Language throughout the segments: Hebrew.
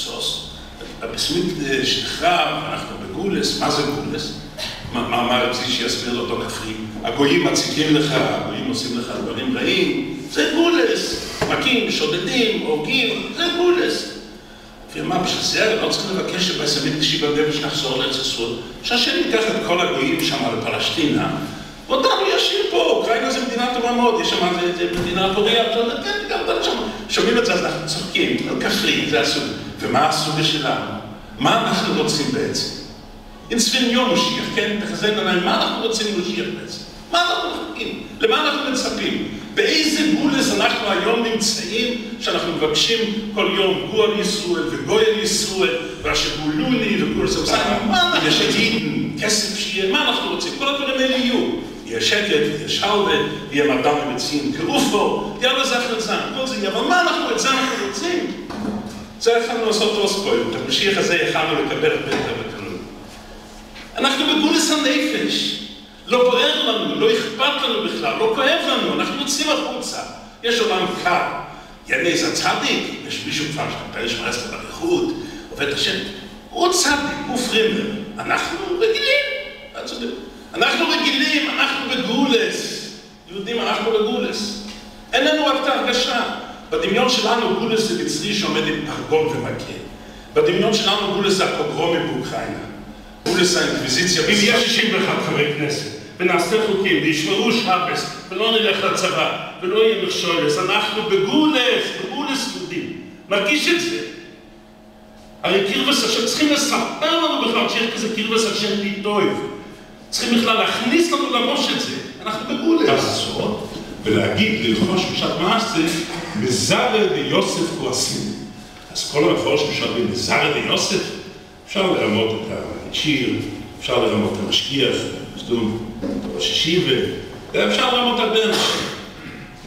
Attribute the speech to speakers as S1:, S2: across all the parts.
S1: סוס. בסמית שנחרב, אנחנו בגולס, מה זה גולס? מה רציתי שיסביר לאותו כפרי? הגויים מציקים לך, הגויים עושים לך דברים רעים, זה גולס. מכים, שודדים, הורגים, זה גולס. ומה, בשביל זה לא צריכים לבקש שבסמית נשיבדש נחזור לארץ ישראל, שהשם ייקח את כל הגויים שם לפלשתינה, ואותנו ישאיר פה, אוקראינה זה מדינה טובה מאוד, יש שם מדינה פוריה, שומעים את זה, אז אנחנו צוחקים, כפרי, זה הסוג. ומה הסוג שלנו? מה אנחנו רוצים בעצם? אין ספין יום משיח, כן? תחזן עליהם, מה אנחנו רוצים משיח בעצם? מה אנחנו מחכים? למה אנחנו מצפים? באיזה גולס אנחנו היום נמצאים שאנחנו מבקשים כל יום גואל ישראל וגואל ישראל והשגולוני וגואל סבסיים? מה אנחנו רוצים? כסף שיהיה, מה אנחנו רוצים? כל הדברים האלה יהיו. יהיה שקט, יהיה שלווה, יהיה מדע ומציעים כרופו, יהיה לזכר זן, כל זה יהיה, אבל מה את זה אנחנו רוצים? זה יכולנו לעשות תוספוי, את המשיח הזה יכולנו לקבל את בית הבקלות. אנחנו בגולס הנפש. לא בוער לנו, לא אכפת לנו בכלל, לא כואב לנו, אנחנו יוצאים החוצה. יש עולם קר. יהיה איזה צדיק, יש מישהו כבר שמפעל שמרס לבריחות, עובד השם. הוא צדיק, הוא פרימר. אנחנו רגילים. אנחנו רגילים, אנחנו בגולס. יהודים, אנחנו בגולס. אין לנו רק את ההרגשה. בדמיון שלנו גולס זה מצרי שעומד עם פרגון ומכה. בדמיון שלנו גולס זה הפוגרומים באוקראינה. גולס האינקוויזיציה. אם יש 61 חברי כנסת, ונעשה חוקים, וישמרו שבס, ולא נלך לצבא, ולא יהיה מכשולס, אנחנו בגולס יהודים. מרגיש את זה. הרי קירבס השם, צריכים לספר לנו בכלל שיש כזה קירבס השם ליטויב. צריכים בכלל להכניס לנו לראש את זה. אנחנו בגולס. לעשות, ולהגיד, ללחוש בשעת מעשה, מזרה ויוסף כועסים. אז כל המפורש משלבים מזרה ויוסף, אפשר לרמות את השיר, אפשר לרמות את המשגיח, סדום, ראש השיבה, ואפשר לרמות הרבה אנשים.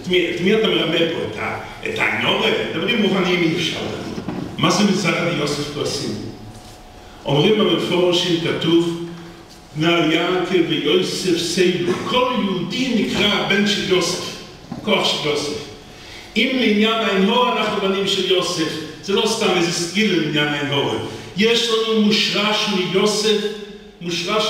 S1: את מי אתה מרמה פה? את הנורא? דברים מובנים אי אפשר לרמות. מה זה מזרה ויוסף כועסים? אומרים במפורשים כתוב, נעל ינקל ויוסף סייבו, כל יהודי נקרא הבן של יוסף, כוח של יוסף. אם לעניין האנהור אנחנו בנים של יוסף, זה לא סתם איזה סגיל לעניין האנהור. יש לנו מושרש מיוסף, מושרש